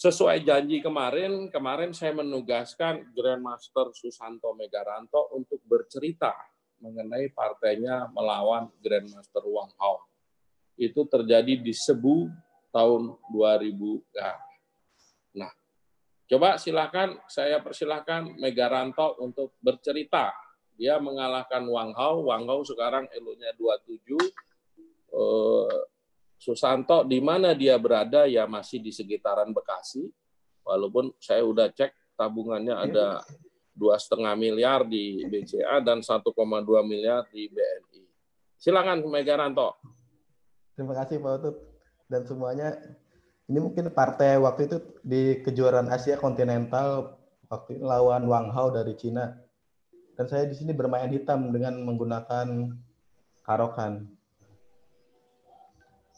sesuai janji kemarin saya menugaskan Grandmaster Susanto Megaranto untuk bercerita mengenai partainya melawan Grandmaster Wang Hao. Itu terjadi di Cebu tahun 2000. Nah, coba silakan, saya persilahkan Megaranto untuk bercerita. Dia mengalahkan Wang Hao. Wang Hao sekarang elo-nya 27. Susanto di mana dia berada ya masih di sekitaran Bekasi. Walaupun saya udah cek tabungannya ada 2,5 miliar di BCA dan 1,2 miliar di BNI. Silakan Megaranto. Terima kasih Pak Utut dan semuanya. Ini mungkin partai waktu itu di kejuaraan Asia Kontinental waktu itu lawan Wang Hao dari Cina. Dan saya di sini bermain hitam dengan menggunakan Karokan.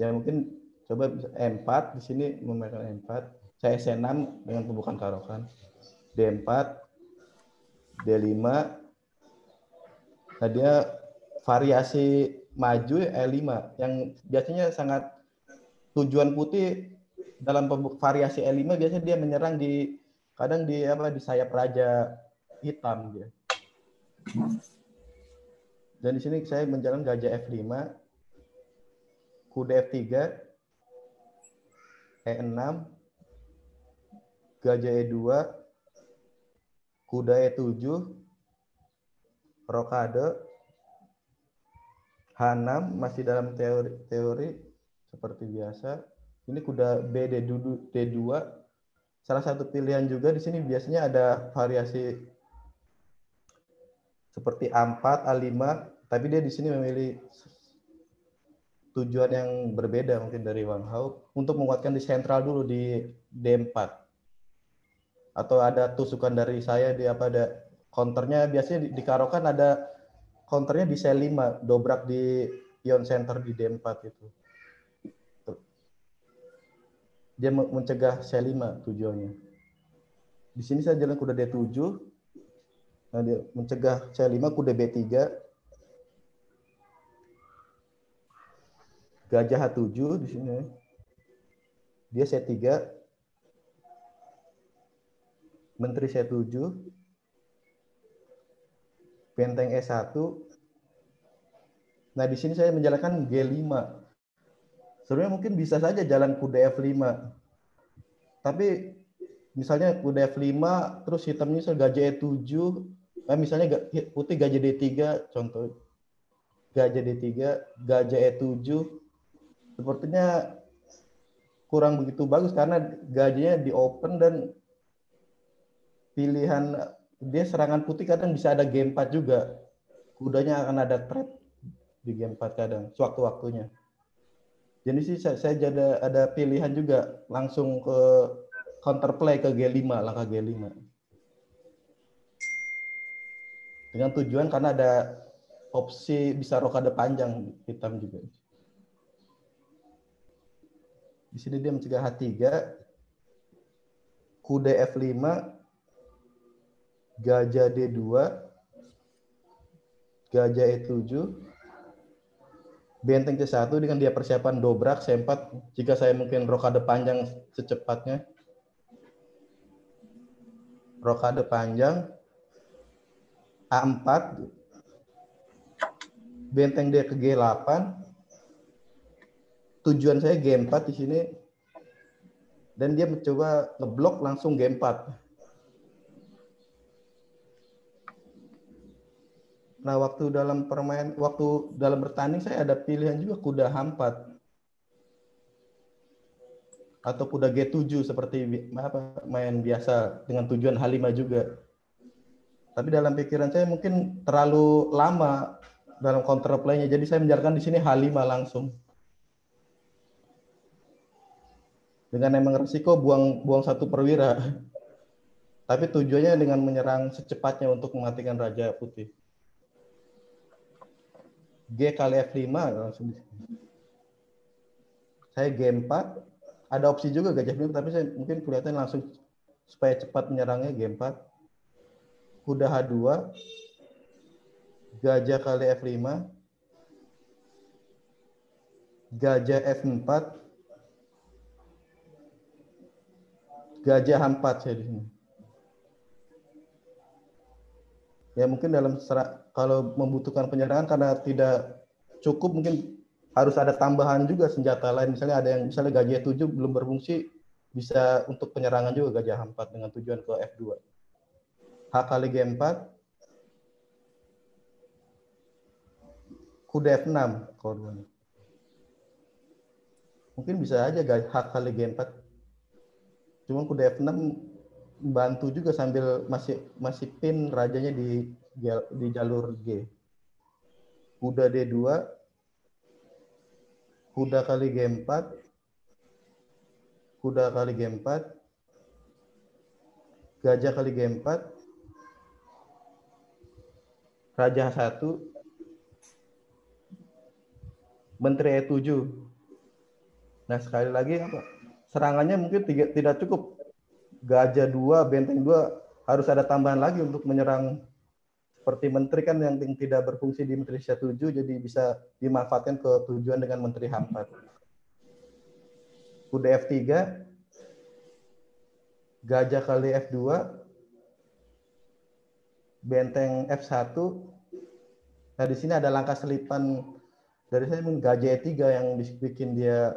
Ya mungkin coba E4 di sini memainkan E4. Saya C6 dengan pembukaan Karokan. D4, D5. Nah dia variasi maju E5 yang biasanya sangat tujuan putih dalam variasi E5 biasanya dia menyerang di kadang di sayap raja hitam dia. Dan di sini saya menjalankan gajah F5, kuda F3, E6, gajah E2, kuda E7, rokade, H6 masih dalam teori seperti biasa. Ini kuda B D2. Salah satu pilihan juga di sini biasanya ada variasi seperti A4, A5, tapi dia di sini memilih tujuan yang berbeda mungkin dari Wang Hao untuk menguatkan di sentral dulu di D4. Atau ada tusukan dari saya di ada counternya biasanya di Karokan ada counternya di C5, dobrak di pion center di D4 itu. Dia mencegah C5 tujuannya. Di sini saya jalan kuda D7. Nah, dia mencegah C5 kuda B3. Gajah H7 di sini. Dia C3. Menteri C7. Benteng E1. Nah, di sini saya menjalankan G5. Sebenarnya mungkin bisa saja jalan kuda F5. Tapi misalnya kuda F5 terus hitamnya gajah E7, misalnya putih gajah D3 contoh. Gajah D3, gajah E7 sepertinya kurang begitu bagus karena gajahnya di open dan pilihan dia serangan putih kadang bisa ada G4 juga. Kudanya akan ada trap di G4 kadang sewaktu-waktunya. Jadi sih saya ada pilihan juga langsung ke counterplay ke G5, langkah G5. Dengan tujuan karena ada opsi bisa rokade panjang hitam juga. Di sini dia mencegah H3, kuda F5, gajah D2, gajah E7, benteng C1 dengan dia persiapan dobrak C4 jika saya mungkin rokade panjang secepatnya. Rokade panjang A4, benteng D ke G8. Tujuan saya G4 di sini dan dia mencoba ngeblok langsung G4. Nah, waktu dalam bertanding saya ada pilihan juga kuda H4 atau kuda G7 seperti main biasa dengan tujuan H5 juga. Tapi dalam pikiran saya mungkin terlalu lama dalam counterplay-nya, jadi saya menjalankan di sini H5 langsung. Dengan emang resiko buang satu perwira. Tapi tujuannya dengan menyerang secepatnya untuk mematikan Raja Putih. G kali F5 langsung. Saya G4, ada opsi juga gajah biru, tapi saya mungkin kelihatan langsung supaya cepat menyerangnya G4. Kuda H2, gajah kali F5, gajah F4, gajah H4 saya di sini. Ya mungkin kalau membutuhkan penyerangan karena tidak cukup, mungkin harus ada tambahan juga senjata lain. Misalnya ada yang misalnya gajah 7 belum berfungsi, bisa untuk penyerangan juga gajah H4 dengan tujuan ke F2. H kali G4, kuda F6 korbannya. Mungkin bisa aja H kali G4. Cuma kuda F6 bantu juga sambil masih pin rajanya di jalur G. Kuda D2, kuda kali G4, kuda kali G4, gajah kali G4, raja H1, menteri E7. Nah sekali lagi serangannya mungkin tidak cukup. Gajah 2, benteng 2 harus ada tambahan lagi untuk menyerang. Seperti menteri kan yang tidak berfungsi di menteri C7, jadi bisa dimanfaatkan ke tujuan dengan menteri H4. Kuda F3, gajah kali F2, benteng F1. Nah di sini ada langkah selipan dari saya, gajah E3 yang bikin dia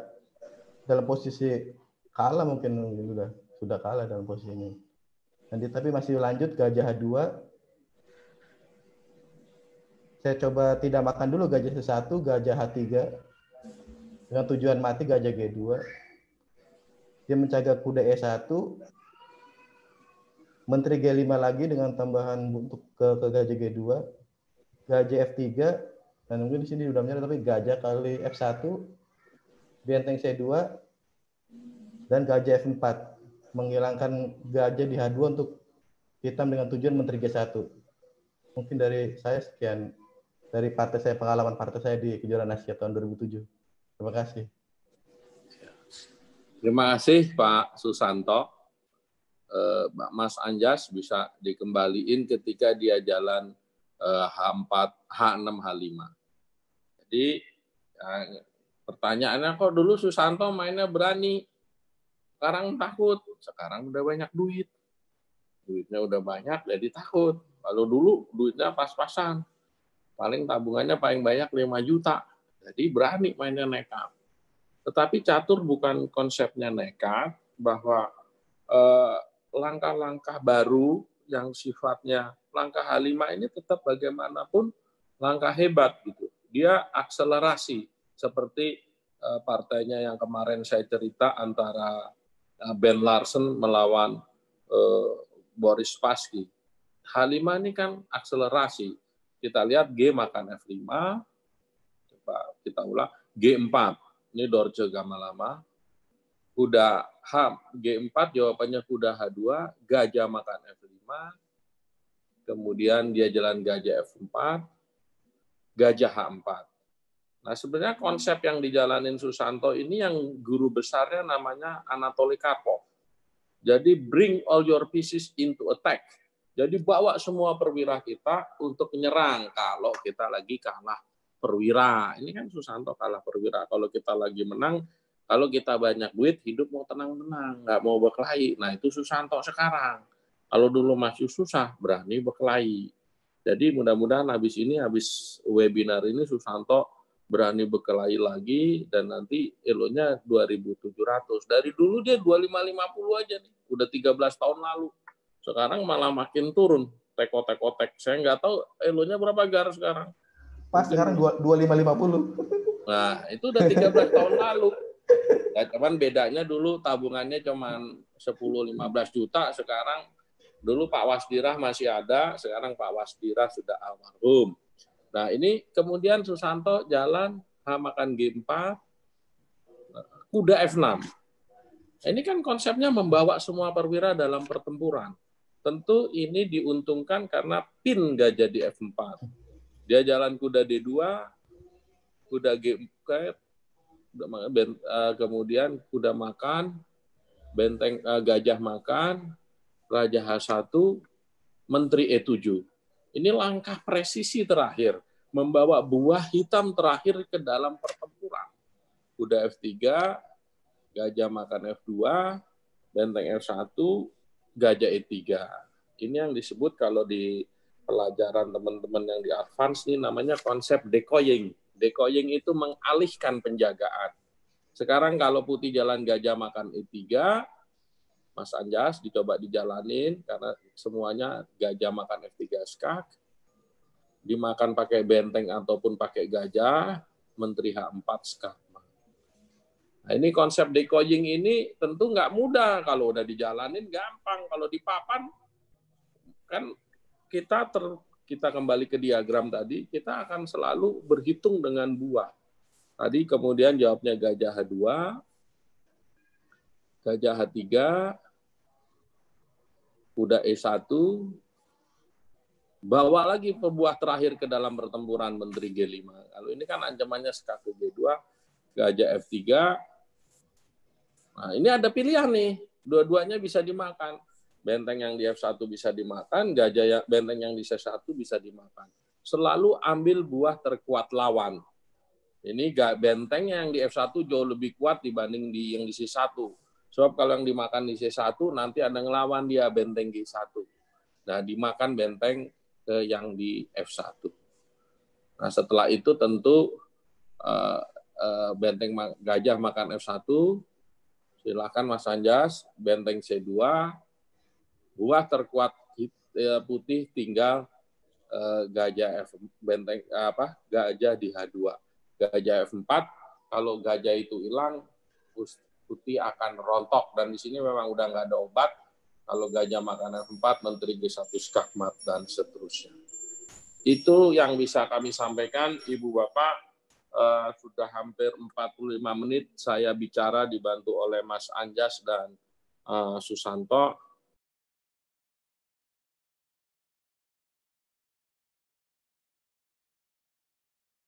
dalam posisi kalah, mungkin sudah kalah dalam posisi ini. Nanti tapi masih lanjut gajah H2. Saya coba tidak makan dulu gajah C1, gajah H3 dengan tujuan mati gajah G2. Dia mencegah kuda E1, menteri G5 lagi dengan tambahan untuk ke gajah G2, gajah F3, dan mungkin di sini sudah menyerah, tapi gajah kali F1, benteng C2, dan gajah F4, menghilangkan gajah di H2 untuk hitam dengan tujuan menteri G1. Mungkin dari saya sekian, dari partai saya, pengalaman partai saya di kejuaraan Asia tahun 2007. Terima kasih. Terima kasih Pak Susanto. Mas Anjas bisa dikembaliin ketika dia jalan H4, H6, H5. Jadi pertanyaannya, kok dulu Susanto mainnya berani, sekarang takut. Sekarang udah banyak duit. Duitnya udah banyak, jadi takut. Kalau dulu duitnya pas-pasan. Paling tabungannya paling banyak 5 juta. Jadi berani mainnya nekat. Tetapi catur bukan konsepnya nekat, bahwa langkah-langkah baru yang sifatnya langkah H5 ini tetap bagaimanapun langkah hebat gitu. Dia akselerasi seperti partainya yang kemarin saya cerita antara Ben Larsen melawan Boris Spassky. H5 ini kan akselerasi. Kita lihat G makan F5, coba kita ulang, G4, ini Dorje Gamalama, kuda G4, jawabannya kuda H2, gajah makan F5, kemudian dia jalan gajah F4, gajah H4. Nah sebenarnya konsep yang dijalanin Susanto ini yang guru besarnya namanya Anatoly Karpov. Jadi bring all your pieces into attack. Jadi bawa semua perwira kita untuk menyerang kalau kita lagi kalah perwira. Ini kan Susanto kalah perwira. Kalau kita lagi menang, kalau kita banyak duit, hidup mau tenang-tenang, nggak mau berkelahi. Nah itu Susanto sekarang. Kalau dulu masih susah, berani berkelahi. Jadi mudah-mudahan habis webinar ini Susanto berani berkelahi lagi, dan nanti elonya 2.700. Dari dulu dia 2.550 aja nih, udah 13 tahun lalu. Sekarang malah makin turun, teko-teko-tek. Saya nggak tahu elonya berapa Gar sekarang. Pas sekarang 2.550. Nah, itu udah 13 tahun lalu. Ya, cuman bedanya dulu tabungannya cuman 10-15 juta, sekarang dulu Pak Wasdirah masih ada, sekarang Pak Wasdirah sudah almarhum. Nah, ini kemudian Susanto jalan H makan G4, kuda F6. Ini kan konsepnya membawa semua perwira dalam pertempuran. Tentu ini diuntungkan karena pin gajah di F4. Dia jalan kuda D2, kuda G4, kemudian kuda makan, benteng gajah makan, raja H1, menteri E7. Ini langkah presisi terakhir, membawa buah hitam terakhir ke dalam pertempuran. Kuda F3, gajah makan F2, benteng F1, gajah E3. Ini yang disebut kalau di pelajaran teman-teman yang di advance nih namanya konsep decoying. Decoying itu mengalihkan penjagaan. Sekarang kalau putih jalan gajah makan E3, Mas Anjas dicoba dijalanin karena semuanya gajah makan F3 skak, dimakan pakai benteng ataupun pakai gajah, menteri H4 skak. Nah, ini konsep decoying ini tentu nggak mudah. Kalau udah dijalanin gampang. Kalau di papan kan kita kembali ke diagram tadi, kita akan selalu berhitung dengan buah. Tadi kemudian jawabnya gajah H2, gajah H3, kuda E1, bawa lagi pebuah terakhir ke dalam pertempuran menteri G5. Kalau ini kan ancamannya skak G2, gajah F3. Nah, ini ada pilihan nih, dua-duanya bisa dimakan. Benteng yang di F1 bisa dimakan, benteng yang di C1 bisa dimakan. Selalu ambil buah terkuat lawan. Ini benteng yang di F1 jauh lebih kuat dibanding yang di C1. Sebab kalau yang dimakan di C1, nanti ada ngelawan dia benteng G1. Nah, dimakan benteng yang di F1. Nah, setelah itu tentu benteng gajah makan F1, silakan Mas Anjas, benteng C2, buah terkuat putih tinggal gajah gajah di H2. Gajah F4, kalau gajah itu hilang, putih akan rontok. Dan di sini memang udah nggak ada obat. Kalau gajah makan F4, menteri G1 skakmat, dan seterusnya. Itu yang bisa kami sampaikan, Ibu Bapak. Sudah hampir 45 menit saya bicara dibantu oleh Mas Anjas dan Susanto.